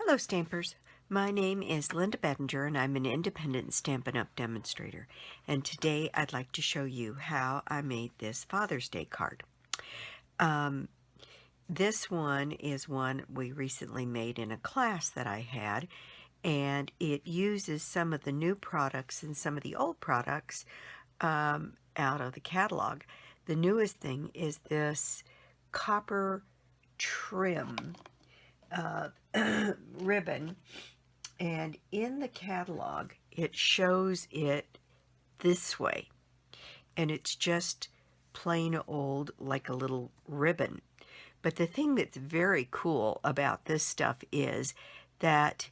Hello Stampers, my name is Linda Bettinger and I'm an independent Stampin' Up! Demonstrator, and today I'd like to show you how I made this Father's Day card. This one is one we recently made in a class that I had, and it uses some of the new products and some of the old products out of the catalog. The newest thing is this copper trim ribbon, and in the catalog it shows it this way, and it's just plain old like a little ribbon. But the thing that's very cool about this stuff is that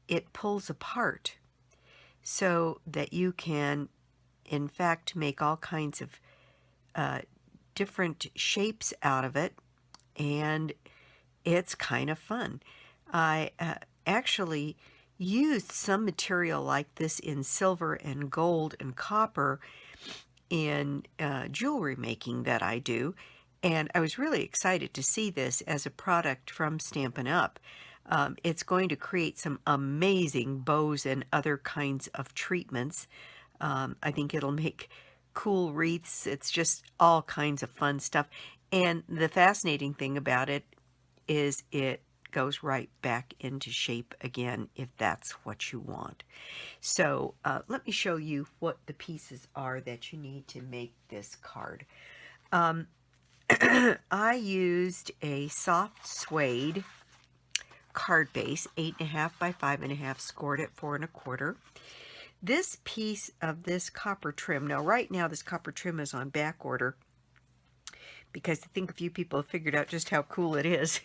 it pulls apart so that you can in fact make all kinds of different shapes out of it, and it's kind of fun. I actually used some material like this in silver and gold and copper in jewelry making that I do, and I was really excited to see this as a product from Stampin' Up! It's going to create some amazing bows and other kinds of treatments. I think it'll make cool wreaths. It's just all kinds of fun stuff. And the fascinating thing about it is it goes right back into shape again if that's what you want. So let me show you what the pieces are that you need to make this card. I used a soft suede card base, 8.5 by 5.5, scored at 4 1/4. This piece of this copper trim, now right now this copper trim is on back order because I think a few people have figured out just how cool it is.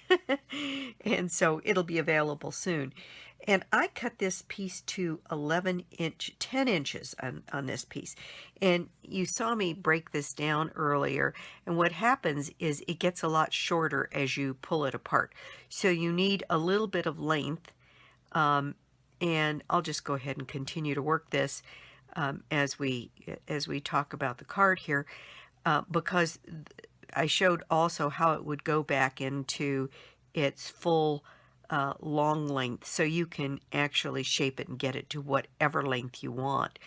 And so it'll be available soon. And I cut this piece to 10 inches on this piece. And you saw me break this down earlier. And what happens is it gets a lot shorter as you pull it apart. So you need a little bit of length. And I'll just go ahead and continue to work this as we talk about the card here, because I showed also how it would go back into its full long length, so you can actually shape it and get it to whatever length you want.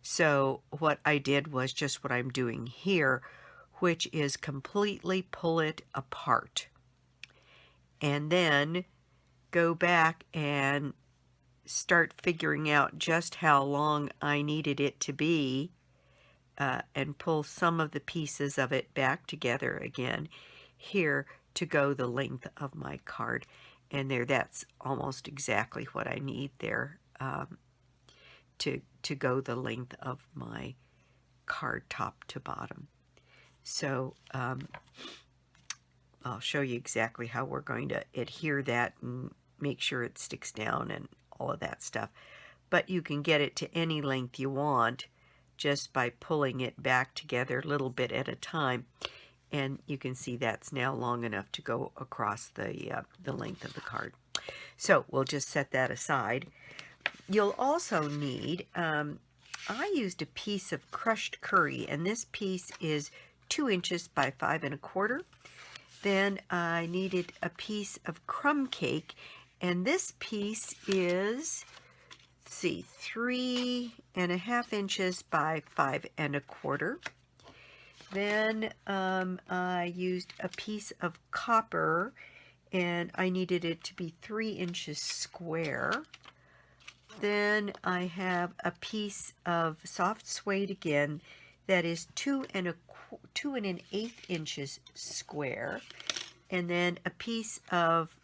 So what I did was just what I'm doing here, which is completely pull it apart and then go back and start figuring out just how long I needed it to be, and pull some of the pieces of it back together again here to go the length of my card. And there, that's almost exactly what I need there to go the length of my card top to bottom. So I'll show you exactly how we're going to adhere that and make sure it sticks down and all of that stuff. But you can get it to any length you want just by pulling it back together a little bit at a time. And you can see that's now long enough to go across the length of the card. So we'll just set that aside. You'll also need, I used a piece of crushed curry, and this piece is 2 inches by 5 1/4. Then I needed a piece of crumb cake, and this piece is, let's see, 3.5 inches by 5 1/4. Then I used a piece of copper, and I needed it to be 3 inches square. Then I have a piece of soft suede again that is 2 1/8 inches square. And then a piece of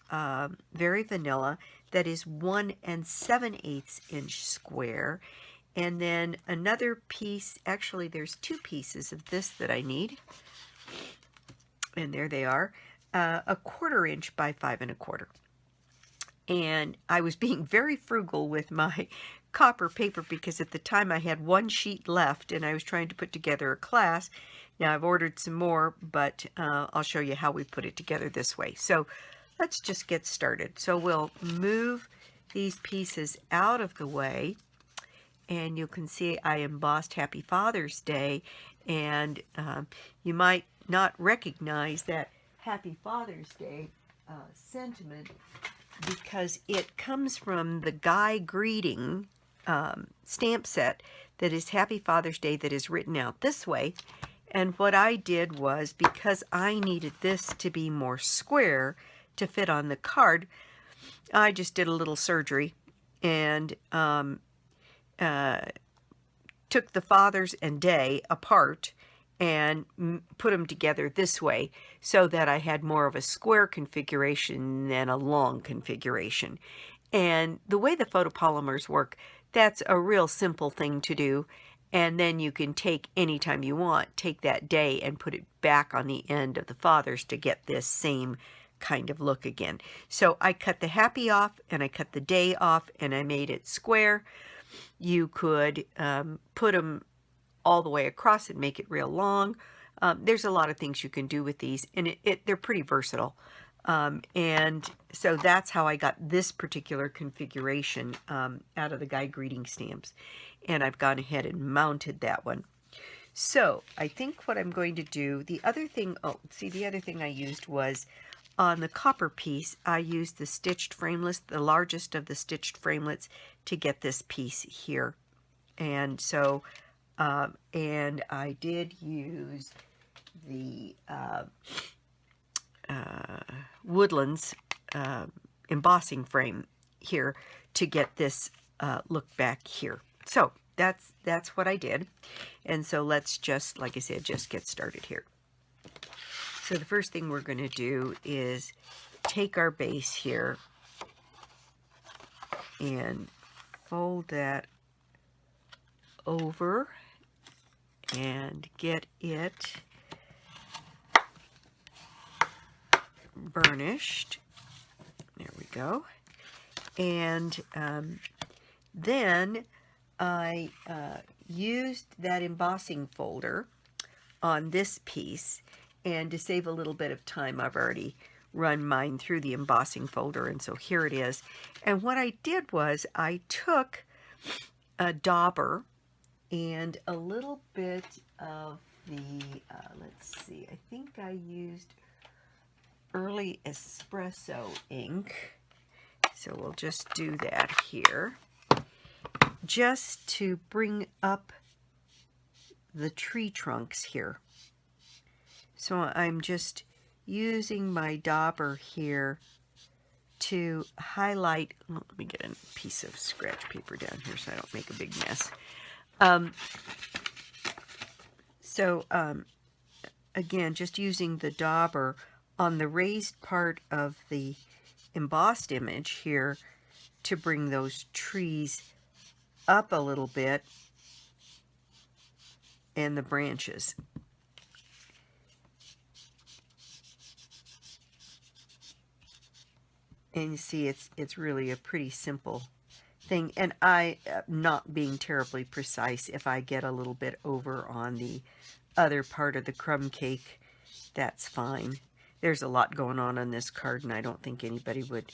very vanilla that is 1 7/8 inch square. And then another piece, actually there's 2 pieces of this that I need, and there they are, 1/4 inch by 5 1/4. And I was being very frugal with my copper paper because at the time I had 1 sheet left and I was trying to put together a class. Now I've ordered some more, but I'll show you how we put it together this way. So let's just get started. So we'll move these pieces out of the way, and you can see I embossed Happy Father's Day, and you might not recognize that Happy Father's Day sentiment because it comes from the Guy Greeting stamp set that is Happy Father's Day, that is written out this way. And what I did was, because I needed this to be more square to fit on the card, I just did a little surgery and took the Father's and Day apart and put them together this way so that I had more of a square configuration than a long configuration. And the way the photopolymers work, that's a real simple thing to do. And then you can take, anytime you want, take that day and put it back on the end of the Father's to get this same kind of look again. So I cut the Happy off and I cut the Day off and I made it square. You could put them all the way across and make it real long. There's a lot of things you can do with these, and they're pretty versatile. And so that's how I got this particular configuration out of the Guy Greeting stamps. And I've gone ahead and mounted that one. So I think what I'm going to do, the other thing, the other thing I used was on the copper piece, I used the stitched framelits, the largest of the stitched framelits, to get this piece here. And so, and I did use the Woodlands embossing frame here to get this look back here. So that's what I did. And so let's just, like I said, just get started here. So the first thing we're going to do is take our base here and fold that over and get it burnished. There we go. And then I used that embossing folder on this piece, and to save a little bit of time, I've already run mine through the embossing folder, and so here it is. And what I did was I took a dauber and a little bit of the, let's see, I think I used early espresso ink. So we'll just do that here, just to bring up the tree trunks here. So I'm just using my dauber here to highlight. Well, let me get a piece of scratch paper down here so I don't make a big mess. Again, just using the dauber on the raised part of the embossed image here to bring those trees up a little bit and the branches. And you see, it's really a pretty simple thing. And I, not being terribly precise, if I get a little bit over on the other part of the crumb cake, that's fine. There's a lot going on this card, and I don't think anybody would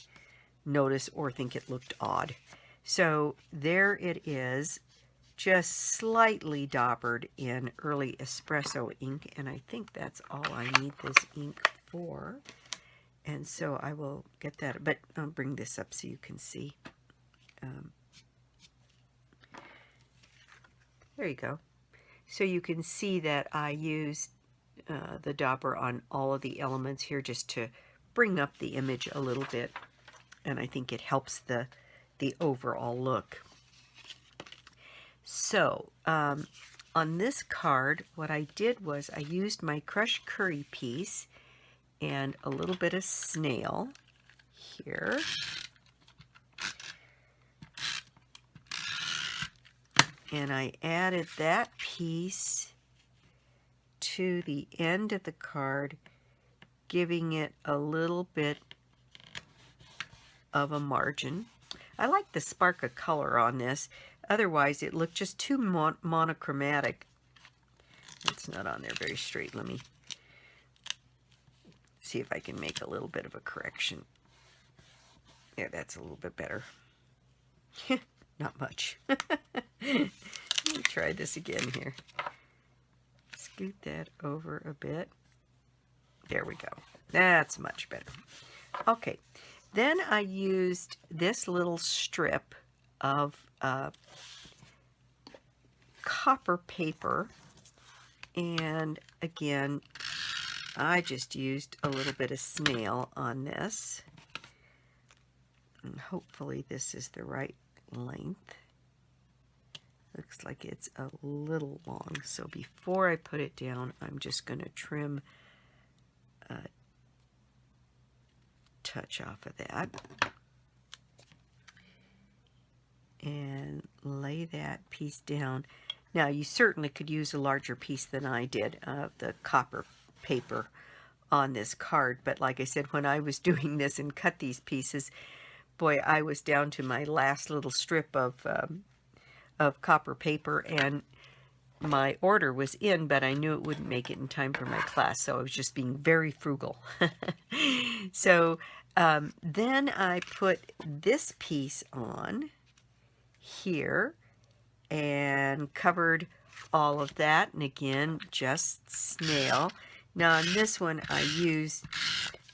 notice or think it looked odd. So there it is, just slightly daubered in early espresso ink, and I think that's all I need this ink for. And so I will get that, but I'll bring this up so you can see. There you go. So you can see that I used the dauber on all of the elements here just to bring up the image a little bit. And I think it helps the overall look. So on this card, what I did was I used my crushed curry piece and a little bit of snail here. And I added that piece to the end of the card, giving it a little bit of a margin. I like the spark of color on this. Otherwise, it looked just too monochromatic. It's not on there very straight. Let me see if I can make a little bit of a correction. Yeah, that's a little bit better. Not much. Let me try this again here. Scoot that over a bit. There we go. That's much better. Okay. Then I used this little strip of copper paper, and again, I just used a little bit of snail on this, and hopefully this is the right length. Looks like it's a little long, so before I put it down, I'm just going to trim a touch off of that and lay that piece down. Now, you certainly could use a larger piece than I did of the copper paper on this card, but like I said, when I was doing this and cut these pieces, boy, I was down to my last little strip of copper paper, and my order was in, but I knew it wouldn't make it in time for my class, so I was just being very frugal. So then I put this piece on here and covered all of that, and again, just snail. Now on this one, I used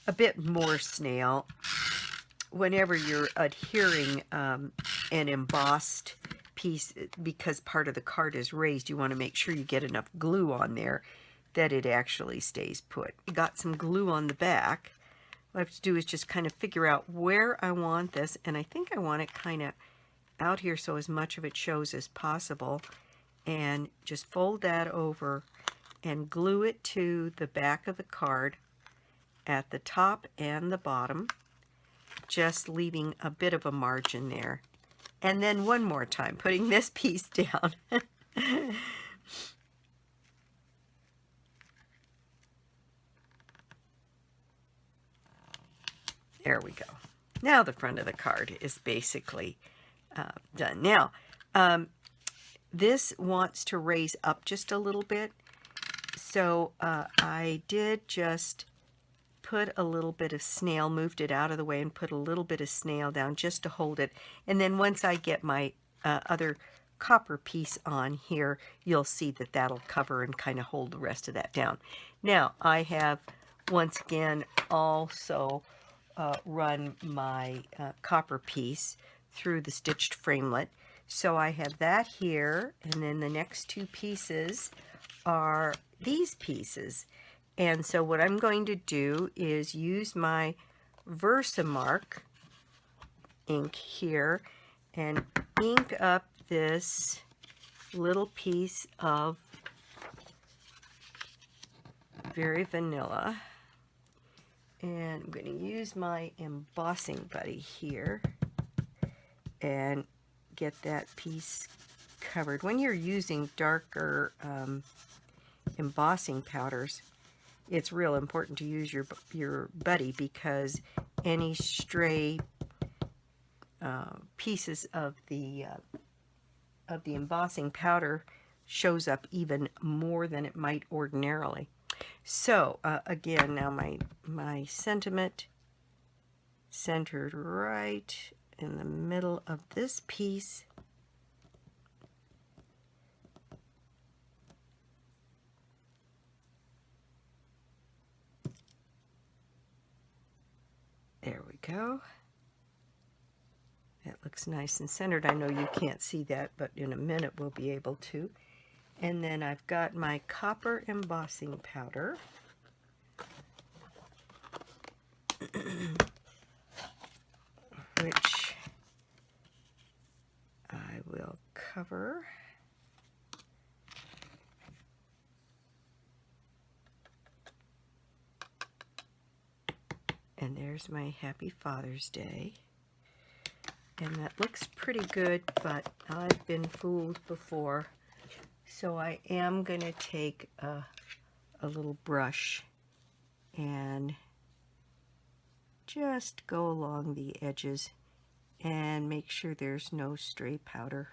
a bit more snail. Whenever you're adhering an embossed piece, because part of the card is raised, you want to make sure you get enough glue on there that it actually stays put. Got some glue on the back. What I have to do is just kind of figure out where I want this, and I think I want it kind of out here so as much of it shows as possible, and just fold that over and glue it to the back of the card at the top and the bottom, just leaving a bit of a margin there. And then one more time, putting this piece down. There we go. Now the front of the card is basically done. Now, this wants to raise up just a little bit, so I did just put a little bit of snail, moved it out of the way and put a little bit of snail down just to hold it. And then once I get my other copper piece on here, you'll see that that'll cover and kind of hold the rest of that down. Now I have once again also run my copper piece through the stitched framelit. So I have that here, and then the next two pieces are these pieces. And so what I'm going to do is use my Versamark ink here and ink up this little piece of Very Vanilla. And I'm going to use my embossing buddy here and get that piece covered. When you're using darker embossing powders, it's real important to use your buddy, because any stray pieces of the embossing powder shows up even more than it might ordinarily. So again, now my sentiment centered right in the middle of this piece. There we go. That looks nice and centered. I know you can't see that, but in a minute we'll be able to. And then I've got my copper embossing powder. Which I will cover. And there's my Happy Father's Day. And that looks pretty good, but I've been fooled before. So I am going to take a little brush and just go along the edges and make sure there's no stray powder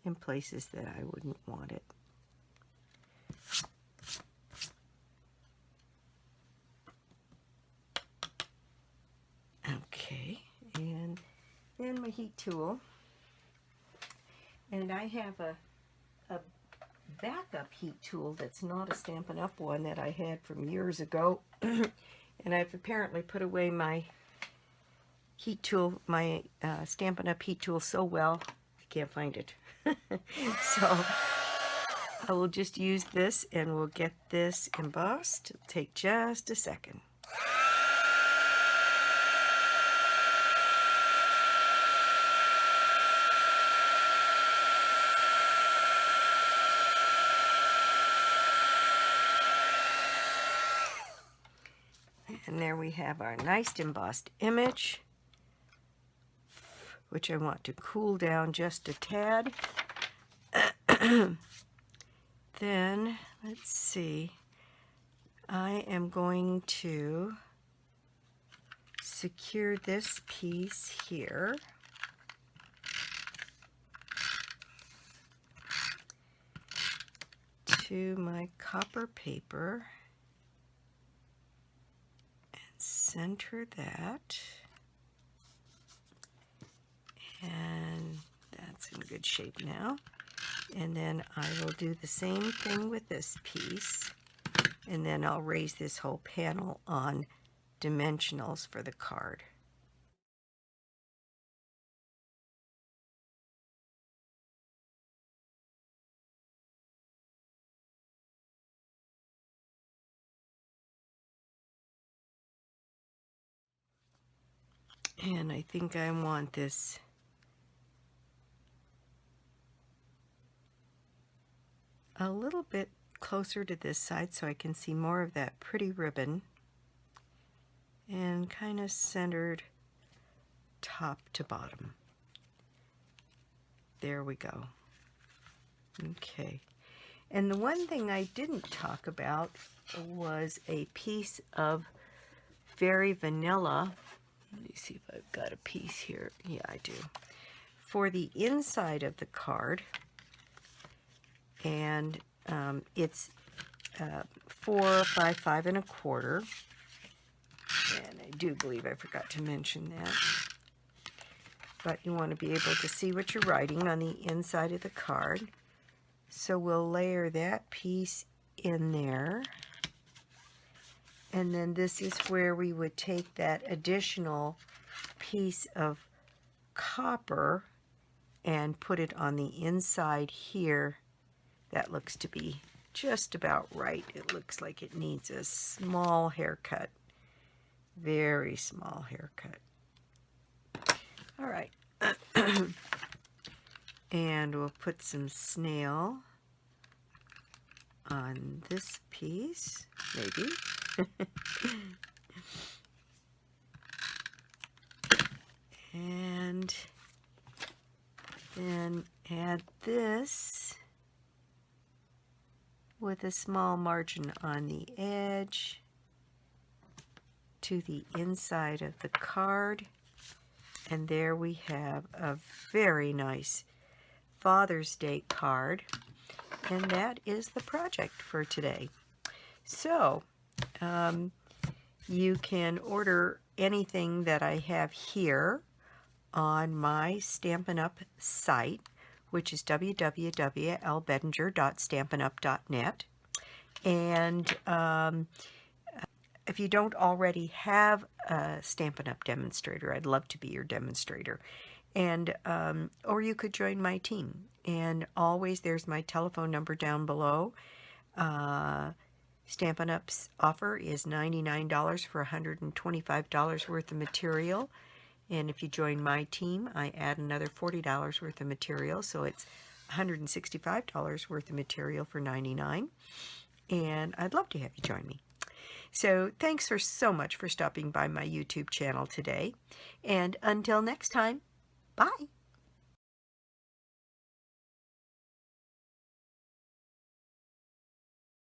in places that I wouldn't want it. Okay, and then my heat tool. And I have a backup heat tool that's not a Stampin' Up! One that I had from years ago. And I've apparently put away my heat tool, my Stampin' Up! Heat tool so well, I can't find it. So I will just use this and we'll get this embossed. It'll take just a second. And there we have our nice embossed image, which I want to cool down just a tad. Then, let's see, I am going to secure this piece here. To my copper paper. Center that, and that's in good shape now. And then I will do the same thing with this piece, and then I'll raise this whole panel on dimensionals for the card. And I think I want this a little bit closer to this side so I can see more of that pretty ribbon, and kind of centered top to bottom. There we go. Okay. And the one thing I didn't talk about was a piece of very vanilla. Let me see if I've got a piece here. Yeah, I do. For the inside of the card. And it's 4 by 5 1/4. And I do believe I forgot to mention that. But you want to be able to see what you're writing on the inside of the card. So we'll layer that piece in there. And then this is where we would take that additional piece of copper and put it on the inside here. That looks to be just about right. It looks like it needs a small haircut. Very small haircut. All right. And we'll put some snail on this piece, maybe. And then add this with a small margin on the edge to the inside of the card. And there we have a very nice Father's Day card. And that is the project for today. So, you can order anything that I have here on my Stampin' Up! Site, which is www.lbettinger.stampinup.net. And if you don't already have a Stampin' Up! Demonstrator, I'd love to be your demonstrator. And or you could join my team. And always there's my telephone number down below. Stampin' Up's offer is $99 for $125 worth of material. And if you join my team, I add another $40 worth of material. So it's $165 worth of material for $99. And I'd love to have you join me. So thanks so much for stopping by my YouTube channel today. And until next time, bye.